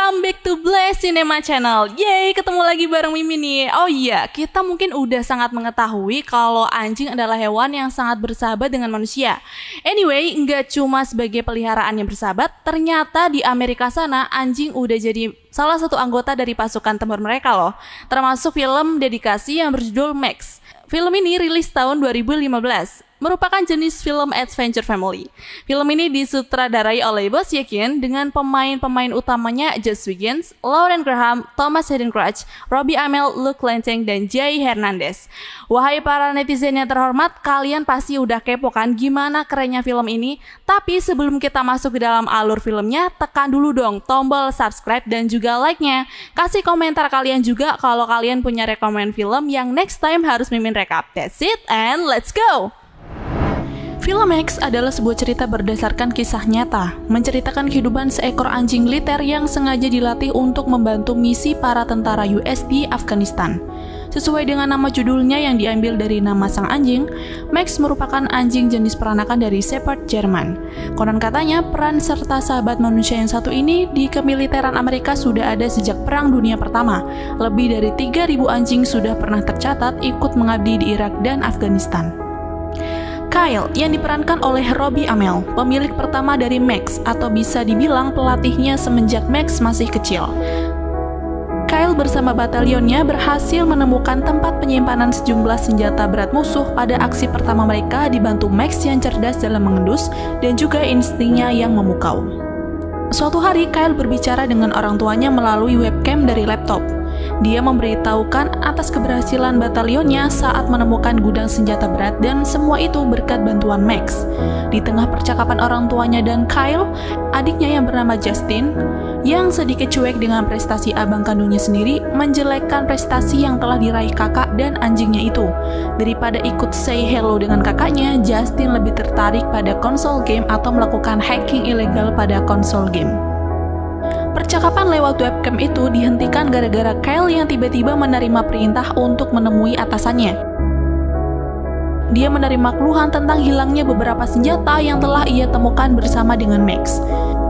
Welcome back to Blast Cinema Channel. Yeay, ketemu lagi bareng Mimi nih. Oh iya, kita mungkin udah sangat mengetahui kalau anjing adalah hewan yang sangat bersahabat dengan manusia. Anyway, nggak cuma sebagai peliharaan yang bersahabat, ternyata di Amerika sana anjing udah jadi salah satu anggota dari pasukan tempur mereka loh. Termasuk film dedikasi yang berjudul Max. Film ini rilis tahun 2015. Merupakan jenis film adventure family. Film ini disutradarai oleh Boz Yakin dengan pemain-pemain utamanya Josh Wiggins, Lauren Graham, Thomas Hayden Church, Robbie Amell, Luke Lansing, dan Jay Hernandez. Wahai para netizen yang terhormat, kalian pasti udah kepo kan gimana kerennya film ini? Tapi sebelum kita masuk ke dalam alur filmnya, tekan dulu dong tombol subscribe dan juga like-nya. Kasih komentar kalian juga kalau kalian punya rekomend film yang next time harus Mimin rekap. That's it and let's go! Film Max adalah sebuah cerita berdasarkan kisah nyata, menceritakan kehidupan seekor anjing militer yang sengaja dilatih untuk membantu misi para tentara US di Afghanistan. Sesuai dengan nama judulnya yang diambil dari nama sang anjing, Max merupakan anjing jenis peranakan dari Shepherd Jerman. Konon katanya, peran serta sahabat manusia yang satu ini di kemiliteran Amerika sudah ada sejak Perang Dunia Pertama. Lebih dari 3.000 anjing sudah pernah tercatat ikut mengabdi di Irak dan Afghanistan. Kyle yang diperankan oleh Robbie Amell, pemilik pertama dari Max atau bisa dibilang pelatihnya semenjak Max masih kecil. Kyle bersama batalionnya berhasil menemukan tempat penyimpanan sejumlah senjata berat musuh pada aksi pertama mereka dibantu Max yang cerdas dalam mengendus dan juga instingnya yang memukau. Suatu hari Kyle berbicara dengan orang tuanya melalui webcam dari laptop. Dia memberitahukan atas keberhasilan batalionnya saat menemukan gudang senjata berat dan semua itu berkat bantuan Max. Di tengah percakapan orang tuanya dan Kyle, adiknya yang bernama Justin, yang sedikit cuek dengan prestasi abang kandungnya sendiri, menjelekkan prestasi yang telah diraih kakak dan anjingnya itu. Daripada ikut say hello dengan kakaknya, Justin lebih tertarik pada konsol game atau melakukan hacking ilegal pada konsol game. Percakapan lewat webcam itu dihentikan gara-gara Kyle yang tiba-tiba menerima perintah untuk menemui atasannya. Dia menerima keluhan tentang hilangnya beberapa senjata yang telah ia temukan bersama dengan Max.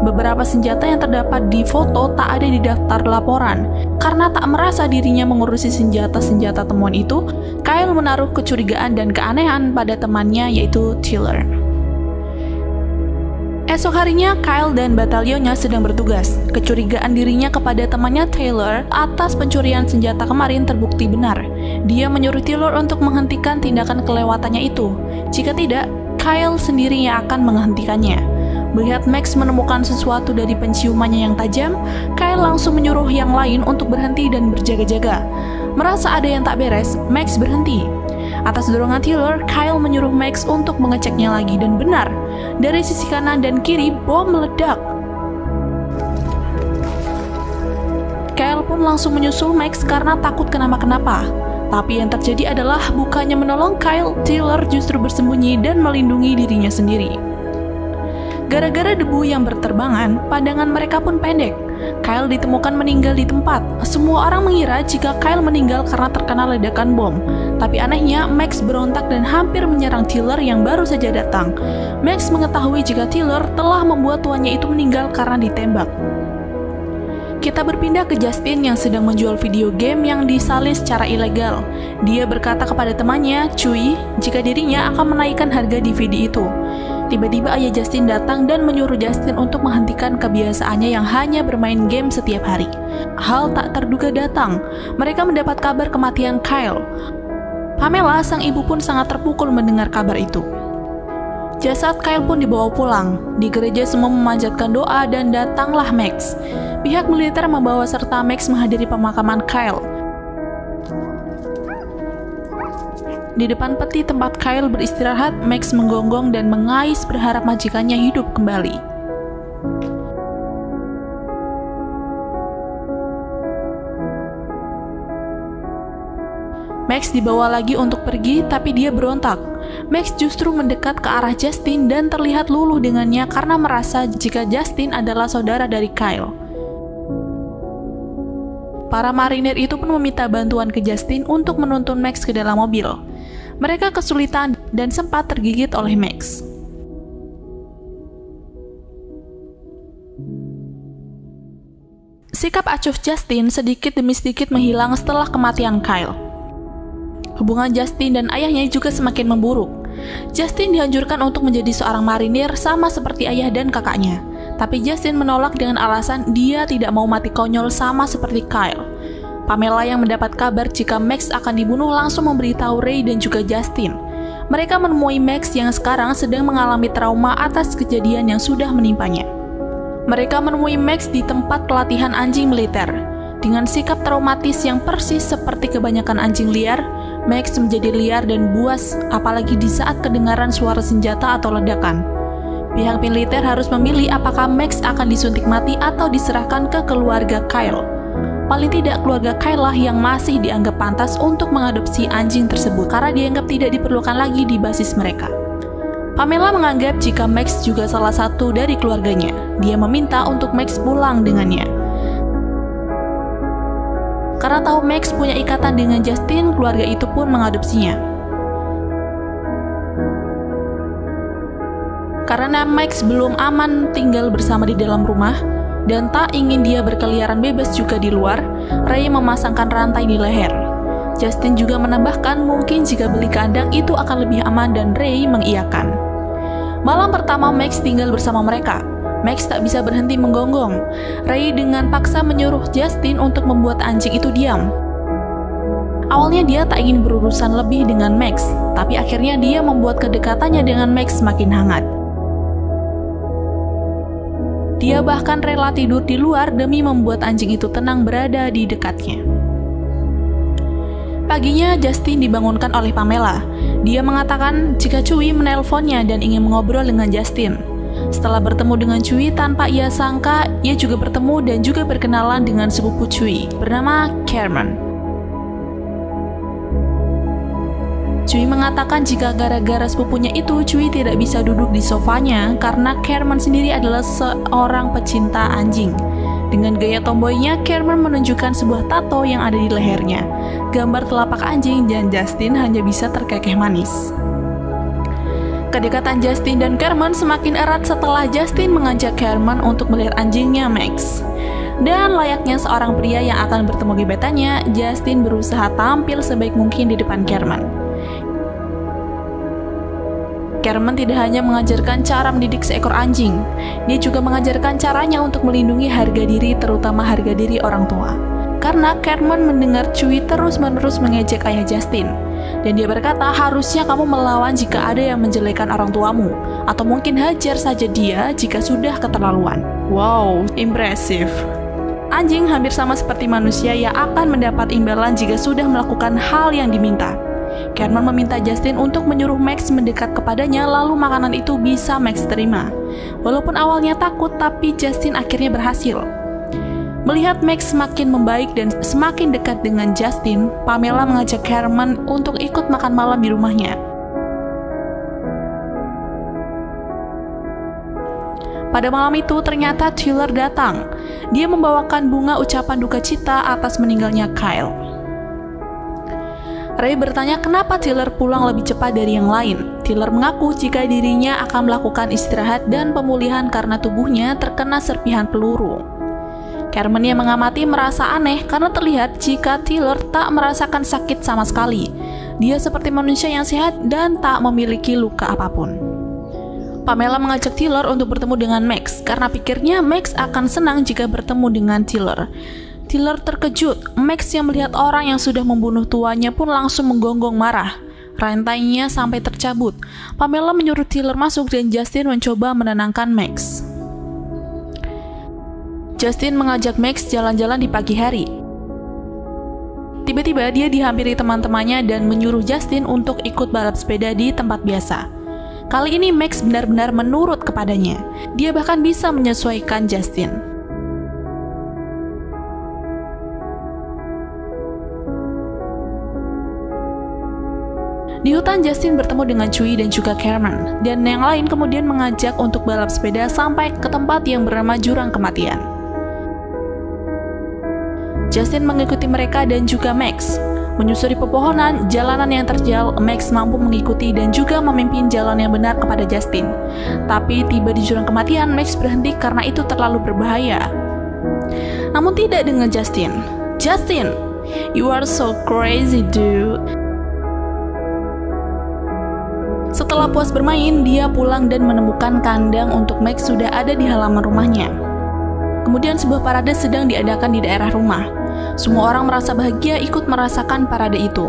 Beberapa senjata yang terdapat di foto tak ada di daftar laporan. Karena tak merasa dirinya mengurusi senjata-senjata temuan itu, Kyle menaruh kecurigaan dan keanehan pada temannya yaitu Taylor. Esok harinya, Kyle dan batalionnya sedang bertugas. Kecurigaan dirinya kepada temannya Taylor atas pencurian senjata kemarin terbukti benar. Dia menyuruh Taylor untuk menghentikan tindakan kelewatannya itu. Jika tidak, Kyle sendiri yang akan menghentikannya. Melihat Max menemukan sesuatu dari penciumannya yang tajam, Kyle langsung menyuruh yang lain untuk berhenti dan berjaga-jaga. Merasa ada yang tak beres, Max berhenti. Atas dorongan Taylor, Kyle menyuruh Max untuk mengeceknya lagi dan benar, dari sisi kanan dan kiri bom meledak. Kyle pun langsung menyusul Max karena takut kenapa-kenapa. Tapi yang terjadi adalah bukannya menolong Kyle, Taylor justru bersembunyi dan melindungi dirinya sendiri. Gara-gara debu yang berterbangan, pandangan mereka pun pendek. Kyle ditemukan meninggal di tempat. Semua orang mengira jika Kyle meninggal karena terkena ledakan bom. Tapi anehnya, Max berontak dan hampir menyerang Taylor yang baru saja datang. Max mengetahui jika Taylor telah membuat tuannya itu meninggal karena ditembak. Kita berpindah ke Justin yang sedang menjual video game yang disalin secara ilegal. Dia berkata kepada temannya, Cuy, jika dirinya akan menaikkan harga DVD itu. Tiba-tiba ayah Justin datang dan menyuruh Justin untuk menghentikan kebiasaannya yang hanya bermain game setiap hari. Hal tak terduga datang. Mereka mendapat kabar kematian Kyle. Pamela, sang ibu pun sangat terpukul mendengar kabar itu. Jasad Kyle pun dibawa pulang. Di gereja semua memanjatkan doa dan datanglah Max. Pihak militer membawa serta Max menghadiri pemakaman Kyle. Di depan peti tempat Kyle beristirahat, Max menggonggong dan mengais berharap majikannya hidup kembali. Max dibawa lagi untuk pergi, tapi dia berontak. Max justru mendekat ke arah Justin dan terlihat luluh dengannya karena merasa jika Justin adalah saudara dari Kyle. Para marinir itu pun meminta bantuan ke Justin untuk menuntun Max ke dalam mobil. Mereka kesulitan dan sempat tergigit oleh Max. Sikap acuh Justin sedikit demi sedikit menghilang setelah kematian Kyle. Hubungan Justin dan ayahnya juga semakin memburuk. Justin dianjurkan untuk menjadi seorang marinir sama seperti ayah dan kakaknya. Tapi Justin menolak dengan alasan dia tidak mau mati konyol sama seperti Kyle. Pamela yang mendapat kabar jika Max akan dibunuh langsung memberitahu Ray dan juga Justin. Mereka menemui Max yang sekarang sedang mengalami trauma atas kejadian yang sudah menimpanya. Mereka menemui Max di tempat pelatihan anjing militer. Dengan sikap traumatis yang persis seperti kebanyakan anjing liar, Max menjadi liar dan buas, apalagi di saat kedengaran suara senjata atau ledakan. Pihak militer harus memilih apakah Max akan disuntik mati atau diserahkan ke keluarga Kyle. Paling tidak keluarga Kyle lah yang masih dianggap pantas untuk mengadopsi anjing tersebut karena dianggap tidak diperlukan lagi di basis mereka. Pamela menganggap jika Max juga salah satu dari keluarganya. Dia meminta untuk Max pulang dengannya. Karena tahu Max punya ikatan dengan Justin, keluarga itu pun mengadopsinya. Karena Max belum aman tinggal bersama di dalam rumah, dan tak ingin dia berkeliaran bebas juga di luar, Ray memasangkan rantai di leher. Justin juga menambahkan mungkin jika beli kandang itu akan lebih aman dan Ray mengiyakan. Malam pertama Max tinggal bersama mereka. Max tak bisa berhenti menggonggong. Ray dengan paksa menyuruh Justin untuk membuat anjing itu diam. Awalnya dia tak ingin berurusan lebih dengan Max, tapi akhirnya dia membuat kedekatannya dengan Max semakin hangat. Dia bahkan rela tidur di luar demi membuat anjing itu tenang berada di dekatnya. Paginya, Justin dibangunkan oleh Pamela. Dia mengatakan jika Chewie menelponnya dan ingin mengobrol dengan Justin. Setelah bertemu dengan Chewie tanpa ia sangka, ia juga bertemu dan juga berkenalan dengan sepupu Chewie bernama Cameron. Chewie mengatakan jika gara-gara sepupunya itu, Chewie tidak bisa duduk di sofanya karena Cameron sendiri adalah seorang pecinta anjing. Dengan gaya tomboynya, Cameron menunjukkan sebuah tato yang ada di lehernya, gambar telapak anjing, dan Justin hanya bisa terkekeh manis. Kedekatan Justin dan Cameron semakin erat setelah Justin mengajak Cameron untuk melihat anjingnya Max. Dan layaknya seorang pria yang akan bertemu gebetannya, Justin berusaha tampil sebaik mungkin di depan Cameron. Cameron tidak hanya mengajarkan cara mendidik seekor anjing, dia juga mengajarkan caranya untuk melindungi harga diri, terutama harga diri orang tua. Karena Cameron mendengar Chewie terus-menerus mengejek ayah Justin, dan dia berkata harusnya kamu melawan jika ada yang menjelekan orang tuamu, atau mungkin hajar saja dia jika sudah keterlaluan. Wow, impresif. Anjing hampir sama seperti manusia yang akan mendapat imbalan jika sudah melakukan hal yang diminta. Cameron meminta Justin untuk menyuruh Max mendekat kepadanya, lalu makanan itu bisa Max terima. Walaupun awalnya takut, tapi Justin akhirnya berhasil. Melihat Max semakin membaik dan semakin dekat dengan Justin, Pamela mengajak Cameron untuk ikut makan malam di rumahnya. Pada malam itu ternyata Tyler datang. Dia membawakan bunga ucapan duka cita atas meninggalnya Kyle. Ray bertanya kenapa Tyler pulang lebih cepat dari yang lain. Tyler mengaku jika dirinya akan melakukan istirahat dan pemulihan karena tubuhnya terkena serpihan peluru. Cameron yang mengamati merasa aneh karena terlihat jika Tyler tak merasakan sakit sama sekali. Dia seperti manusia yang sehat dan tak memiliki luka apapun. Pamela mengajak Tyler untuk bertemu dengan Max karena pikirnya Max akan senang jika bertemu dengan Tyler. Tyler terkejut. Max yang melihat orang yang sudah membunuh tuanya pun langsung menggonggong marah. Rantainya sampai tercabut. Pamela menyuruh Tyler masuk dan Justin mencoba menenangkan Max. Justin mengajak Max jalan-jalan di pagi hari. Tiba-tiba dia dihampiri teman-temannya dan menyuruh Justin untuk ikut balap sepeda di tempat biasa. Kali ini Max benar-benar menurut kepadanya. Dia bahkan bisa menyesuaikan Justin. Di hutan, Justin bertemu dengan Chewie dan juga Cameron, dan yang lain kemudian mengajak untuk balap sepeda sampai ke tempat yang bernama Jurang Kematian. Justin mengikuti mereka dan juga Max. Menyusuri pepohonan, jalanan yang terjal, Max mampu mengikuti dan juga memimpin jalan yang benar kepada Justin. Tapi tiba di Jurang Kematian, Max berhenti karena itu terlalu berbahaya. namun tidak dengan Justin. Justin, you are so crazy, dude. Setelah puas bermain, dia pulang dan menemukan kandang untuk Max sudah ada di halaman rumahnya. Kemudian sebuah parade sedang diadakan di daerah rumah. Semua orang merasa bahagia ikut merasakan parade itu.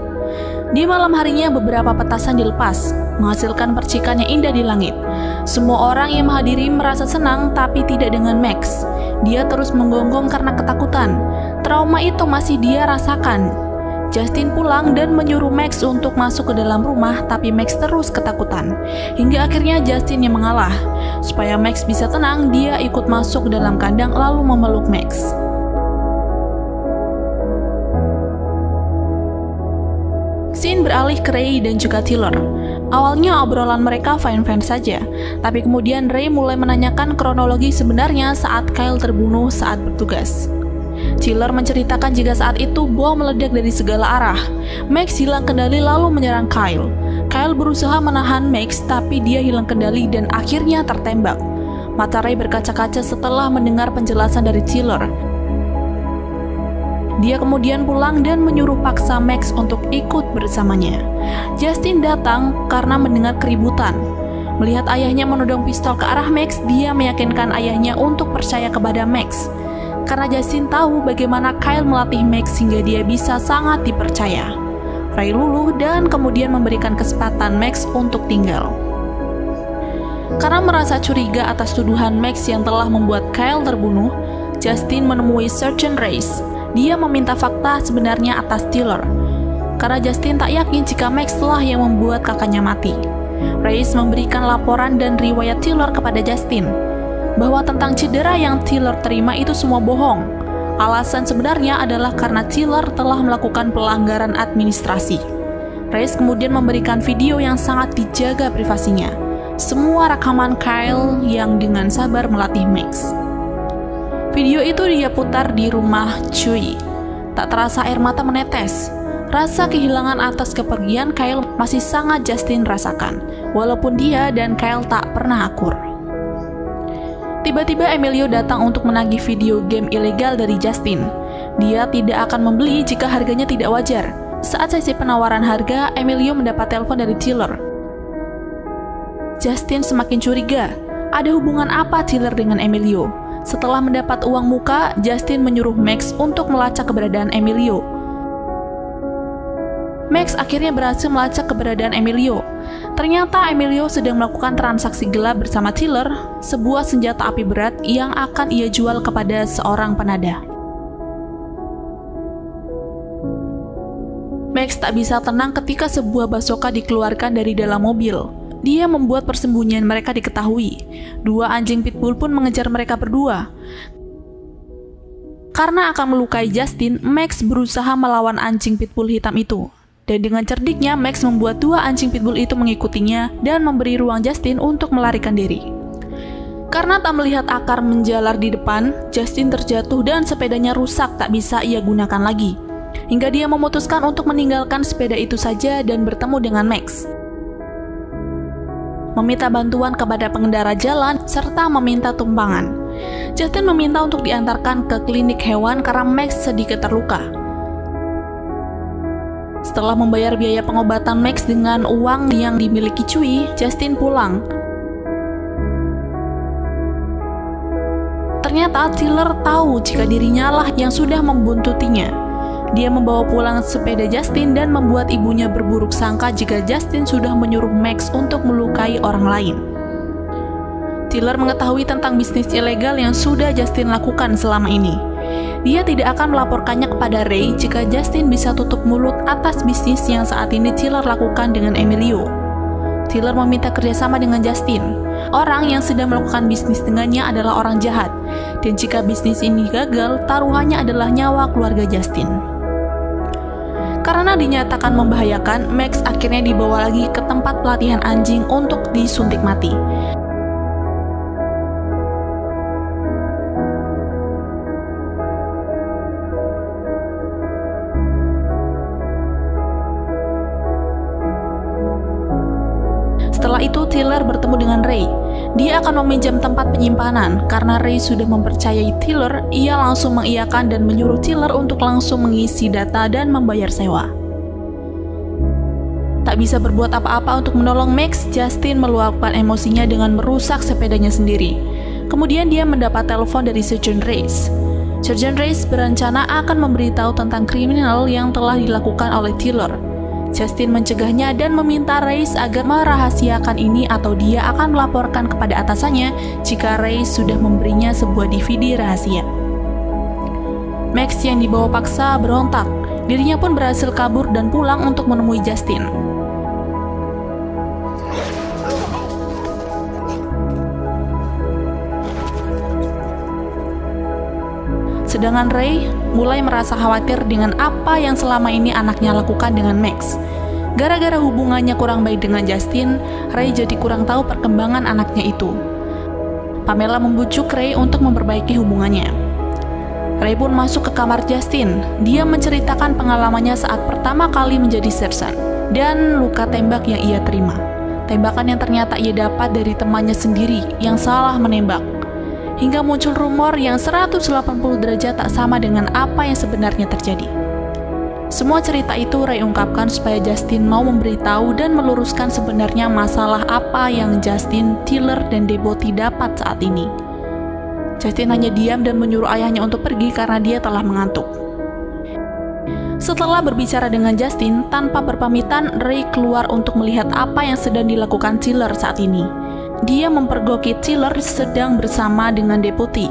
Di malam harinya beberapa petasan dilepas, menghasilkan percikan yang indah di langit. Semua orang yang menghadiri merasa senang, tapi tidak dengan Max. Dia terus menggonggong karena ketakutan. Trauma itu masih dia rasakan. Justin pulang dan menyuruh Max untuk masuk ke dalam rumah, tapi Max terus ketakutan. Hingga akhirnya Justin yang mengalah. Supaya Max bisa tenang, dia ikut masuk ke dalam kandang lalu memeluk Max. Scene beralih ke Ray dan juga Tyler. Awalnya obrolan mereka fine-fine saja, tapi kemudian Ray mulai menanyakan kronologi sebenarnya saat Kyle terbunuh saat bertugas. Tyler menceritakan jika saat itu bom meledak dari segala arah. Max hilang kendali lalu menyerang Kyle. Kyle berusaha menahan Max, tapi dia hilang kendali dan akhirnya tertembak. Mata Ray berkaca-kaca setelah mendengar penjelasan dari Tyler. Dia kemudian pulang dan menyuruh paksa Max untuk ikut bersamanya. Justin datang karena mendengar keributan. Melihat ayahnya menodong pistol ke arah Max, dia meyakinkan ayahnya untuk percaya kepada Max. Karena Justin tahu bagaimana Kyle melatih Max sehingga dia bisa sangat dipercaya. Ray luluh dan kemudian memberikan kesempatan Max untuk tinggal. Karena merasa curiga atas tuduhan Max yang telah membuat Kyle terbunuh, Justin menemui Sergeant Reyes. Dia meminta fakta sebenarnya atas Tyler. Karena Justin tak yakin jika Max telah yang membuat kakaknya mati. Reyes memberikan laporan dan riwayat Tyler kepada Justin. Bahwa tentang cedera yang Tyler terima itu semua bohong. Alasan sebenarnya adalah karena Tyler telah melakukan pelanggaran administrasi. Reyes kemudian memberikan video yang sangat dijaga privasinya. Semua rekaman Kyle yang dengan sabar melatih Max. Video itu dia putar di rumah Chuy. Tak terasa air mata menetes. Rasa kehilangan atas kepergian Kyle masih sangat Justin rasakan, walaupun dia dan Kyle tak pernah akur. Tiba-tiba Emilio datang untuk menagih video game ilegal dari Justin. Dia tidak akan membeli jika harganya tidak wajar. Saat sesi penawaran harga, Emilio mendapat telepon dari Tyler. Justin semakin curiga. Ada hubungan apa Tyler dengan Emilio? Setelah mendapat uang muka, Justin menyuruh Max untuk melacak keberadaan Emilio. Max akhirnya berhasil melacak keberadaan Emilio. Ternyata Emilio sedang melakukan transaksi gelap bersama Tyler, sebuah senjata api berat yang akan ia jual kepada seorang penadah. Max tak bisa tenang ketika sebuah basoka dikeluarkan dari dalam mobil. Dia membuat persembunyian mereka diketahui. Dua anjing pitbull pun mengejar mereka berdua. Karena akan melukai Justin, Max berusaha melawan anjing pitbull hitam itu. Dan dengan cerdiknya, Max membuat dua anjing pitbull itu mengikutinya dan memberi ruang Justin untuk melarikan diri. Karena tak melihat akar menjalar di depan, Justin terjatuh dan sepedanya rusak tak bisa ia gunakan lagi. Hingga dia memutuskan untuk meninggalkan sepeda itu saja dan bertemu dengan Max. Meminta bantuan kepada pengendara jalan, serta meminta tumpangan. Justin meminta untuk diantarkan ke klinik hewan karena Max sedikit terluka. Setelah membayar biaya pengobatan Max dengan uang yang dimiliki Chuy, Justin pulang. Ternyata Tyler tahu jika dirinya lah yang sudah membuntutinya. Dia membawa pulang sepeda Justin dan membuat ibunya berburuk sangka jika Justin sudah menyuruh Max untuk melukai orang lain. Tyler mengetahui tentang bisnis ilegal yang sudah Justin lakukan selama ini. Dia tidak akan melaporkannya kepada Ray jika Justin bisa tutup mulut atas bisnis yang saat ini Tyler lakukan dengan Emilio. Tyler meminta kerjasama dengan Justin. Orang yang sedang melakukan bisnis dengannya adalah orang jahat, dan jika bisnis ini gagal, taruhannya adalah nyawa keluarga Justin. Karena dinyatakan membahayakan, Max akhirnya dibawa lagi ke tempat pelatihan anjing untuk disuntik mati. Setelah Setelah itu Tiller bertemu dengan Ray. Dia akan meminjam tempat penyimpanan. Karena Ray sudah mempercayai Tiller, ia langsung mengiyakan dan menyuruh Tiller untuk langsung mengisi data dan membayar sewa. Tak bisa berbuat apa-apa untuk menolong Max, Justin meluapkan emosinya dengan merusak sepedanya sendiri. Kemudian dia mendapat telepon dari Sergeant Reyes. Sergeant Reyes berencana akan memberitahu tentang kriminal yang telah dilakukan oleh Tiller. Justin mencegahnya dan meminta Reyes agar merahasiakan ini atau dia akan melaporkan kepada atasannya jika Reyes sudah memberinya sebuah DVD rahasia. Max yang dibawa paksa berontak. Dirinya pun berhasil kabur dan pulang untuk menemui Justin. Sedangkan Ray mulai merasa khawatir dengan apa yang selama ini anaknya lakukan dengan Max. Gara-gara hubungannya kurang baik dengan Justin, Ray jadi kurang tahu perkembangan anaknya itu. Pamela membujuk Ray untuk memperbaiki hubungannya. Ray pun masuk ke kamar Justin. Dia menceritakan pengalamannya saat pertama kali menjadi sersan dan luka tembak yang ia terima. Tembakan yang ternyata ia dapat dari temannya sendiri yang salah menembak. Hingga muncul rumor yang 180 derajat tak sama dengan apa yang sebenarnya terjadi. Semua cerita itu Ray ungkapkan supaya Justin mau memberitahu dan meluruskan sebenarnya masalah apa yang Justin, Tiller, dan Deboti dapat saat ini. Justin hanya diam dan menyuruh ayahnya untuk pergi karena dia telah mengantuk. Setelah berbicara dengan Justin, tanpa berpamitan, Ray keluar untuk melihat apa yang sedang dilakukan Tiller saat ini. Dia mempergoki Tiller sedang bersama dengan Deputi.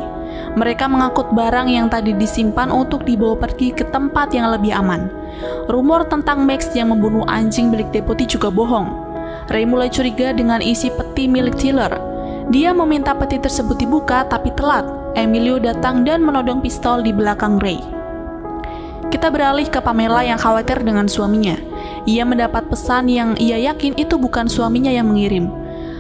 Mereka mengangkut barang yang tadi disimpan untuk dibawa pergi ke tempat yang lebih aman. Rumor tentang Max yang membunuh anjing milik Deputi juga bohong. Ray mulai curiga dengan isi peti milik Tiller. Dia meminta peti tersebut dibuka tapi telat. Emilio datang dan menodong pistol di belakang Ray. Kita beralih ke Pamela yang khawatir dengan suaminya. Ia mendapat pesan yang ia yakin itu bukan suaminya yang mengirim.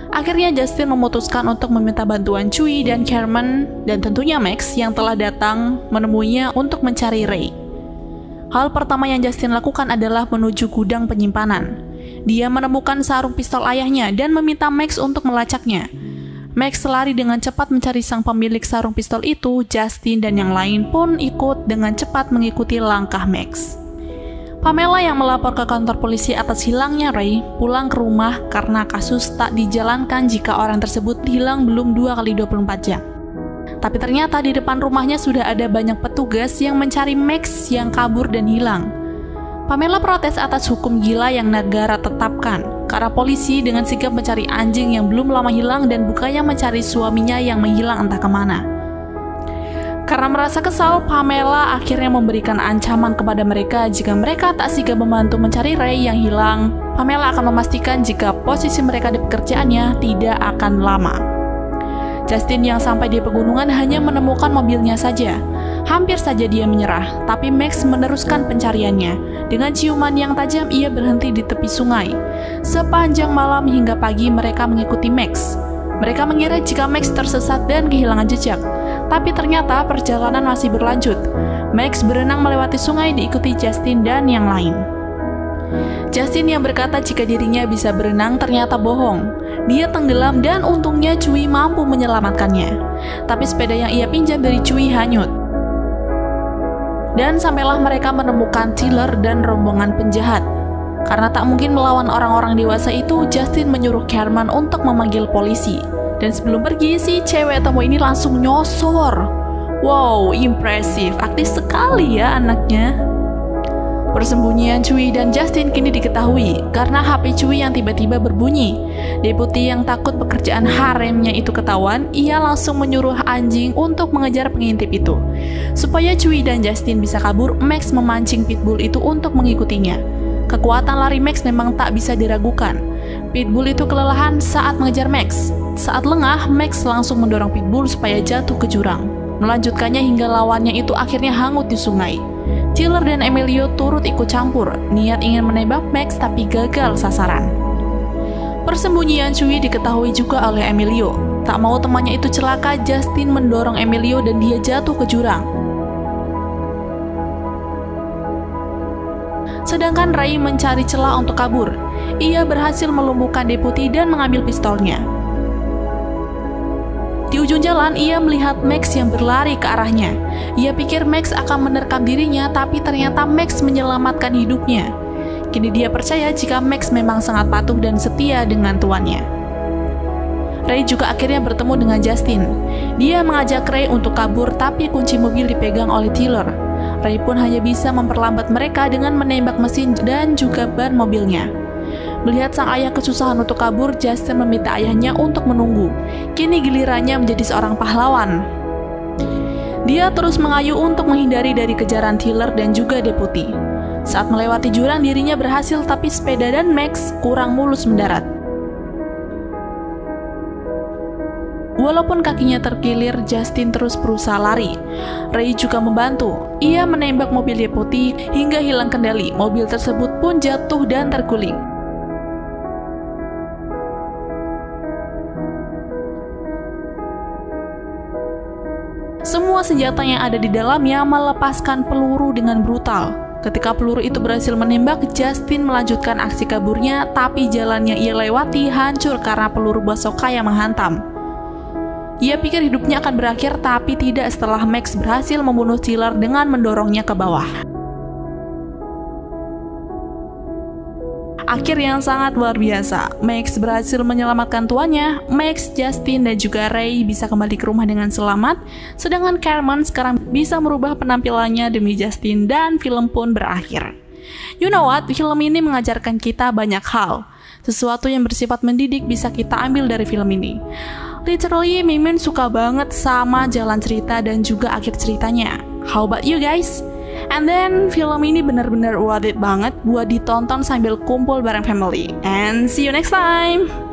Akhirnya Justin memutuskan untuk meminta bantuan Chewie dan Carmen dan tentunya Max yang telah datang menemuinya untuk mencari Ray. Hal pertama yang Justin lakukan adalah menuju gudang penyimpanan. Dia menemukan sarung pistol ayahnya dan meminta Max untuk melacaknya. Max lari dengan cepat mencari sang pemilik sarung pistol itu. Justin dan yang lain pun ikut dengan cepat mengikuti langkah Max. Pamela yang melapor ke kantor polisi atas hilangnya Ray pulang ke rumah karena kasus tak dijalankan jika orang tersebut hilang belum 2x24 jam. Tapi ternyata di depan rumahnya sudah ada banyak petugas yang mencari Max yang kabur dan hilang. Pamela protes atas hukum gila yang negara tetapkan karena polisi dengan sigap mencari anjing yang belum lama hilang dan bukannya mencari suaminya yang menghilang entah kemana. Karena merasa kesal, Pamela akhirnya memberikan ancaman kepada mereka jika mereka tak sigap membantu mencari Ray yang hilang. Pamela akan memastikan jika posisi mereka di pekerjaannya tidak akan lama. Justin yang sampai di pegunungan hanya menemukan mobilnya saja. Hampir saja dia menyerah, tapi Max meneruskan pencariannya. Dengan ciuman yang tajam, ia berhenti di tepi sungai. Sepanjang malam hingga pagi mereka mengikuti Max. Mereka mengira jika Max tersesat dan kehilangan jejak. Tapi ternyata perjalanan masih berlanjut. Max berenang melewati sungai diikuti Justin dan yang lain. Justin yang berkata jika dirinya bisa berenang ternyata bohong. Dia tenggelam dan untungnya Chewie mampu menyelamatkannya. Tapi sepeda yang ia pinjam dari Chewie hanyut. Dan sampailah mereka menemukan Tiller dan rombongan penjahat. Karena tak mungkin melawan orang-orang dewasa itu, Justin menyuruh Carmen untuk memanggil polisi. Dan sebelum pergi, si cewek temu ini langsung nyosor. Wow, impresif, aktif sekali ya anaknya. Persembunyian Chewie dan Justin kini diketahui karena HP Chewie yang tiba-tiba berbunyi. Deputi yang takut pekerjaan haremnya itu ketahuan, ia langsung menyuruh anjing untuk mengejar pengintip itu. Supaya Chewie dan Justin bisa kabur, Max memancing Pitbull itu untuk mengikutinya. Kekuatan lari Max memang tak bisa diragukan. Pitbull itu kelelahan saat mengejar Max. Saat lengah, Max langsung mendorong Pitbull supaya jatuh ke jurang. Melanjutkannya hingga lawannya itu akhirnya hangut di sungai. Tiller dan Emilio turut ikut campur, niat ingin menembak Max tapi gagal sasaran. Persembunyian Chewie diketahui juga oleh Emilio. Tak mau temannya itu celaka, Justin mendorong Emilio dan dia jatuh ke jurang. sedangkan Ray mencari celah untuk kabur. Ia berhasil melumpuhkan deputi dan mengambil pistolnya. Di ujung jalan, ia melihat Max yang berlari ke arahnya. Ia pikir Max akan menerkam dirinya, tapi ternyata Max menyelamatkan hidupnya. Kini dia percaya jika Max memang sangat patuh dan setia dengan tuannya. Ray juga akhirnya bertemu dengan Justin. Dia mengajak Ray untuk kabur, tapi kunci mobil dipegang oleh Tiller. Ray pun hanya bisa memperlambat mereka dengan menembak mesin dan juga ban mobilnya. Melihat sang ayah kesusahan untuk kabur, Justin meminta ayahnya untuk menunggu. Kini gilirannya menjadi seorang pahlawan. Dia terus mengayuh untuk menghindari dari kejaran Tiller dan juga deputi. Saat melewati jurang, dirinya berhasil, tapi sepeda dan Max kurang mulus mendarat. Walaupun kakinya terkilir, Justin terus berusaha lari. Ray juga membantu. Ia menembak mobil deputi hingga hilang kendali. Mobil tersebut pun jatuh dan terguling. Semua senjata yang ada di dalamnya melepaskan peluru dengan brutal. Ketika peluru itu berhasil menembak, Justin melanjutkan aksi kaburnya, tapi jalan yang ia lewati hancur karena peluru bazooka yang menghantam. Ia pikir hidupnya akan berakhir, tapi tidak setelah Max berhasil membunuh Tiller dengan mendorongnya ke bawah. Akhir yang sangat luar biasa. Max berhasil menyelamatkan tuannya. Max, Justin, dan juga Ray bisa kembali ke rumah dengan selamat. Sedangkan Carmen sekarang bisa merubah penampilannya demi Justin dan film pun berakhir. You know what? Film ini mengajarkan kita banyak hal. Sesuatu yang bersifat mendidik bisa kita ambil dari film ini. Literally, Mimin suka banget sama jalan cerita dan juga akhir ceritanya. How about you guys? And then, film ini benar-benar worth it banget buat ditonton sambil kumpul bareng family. And see you next time!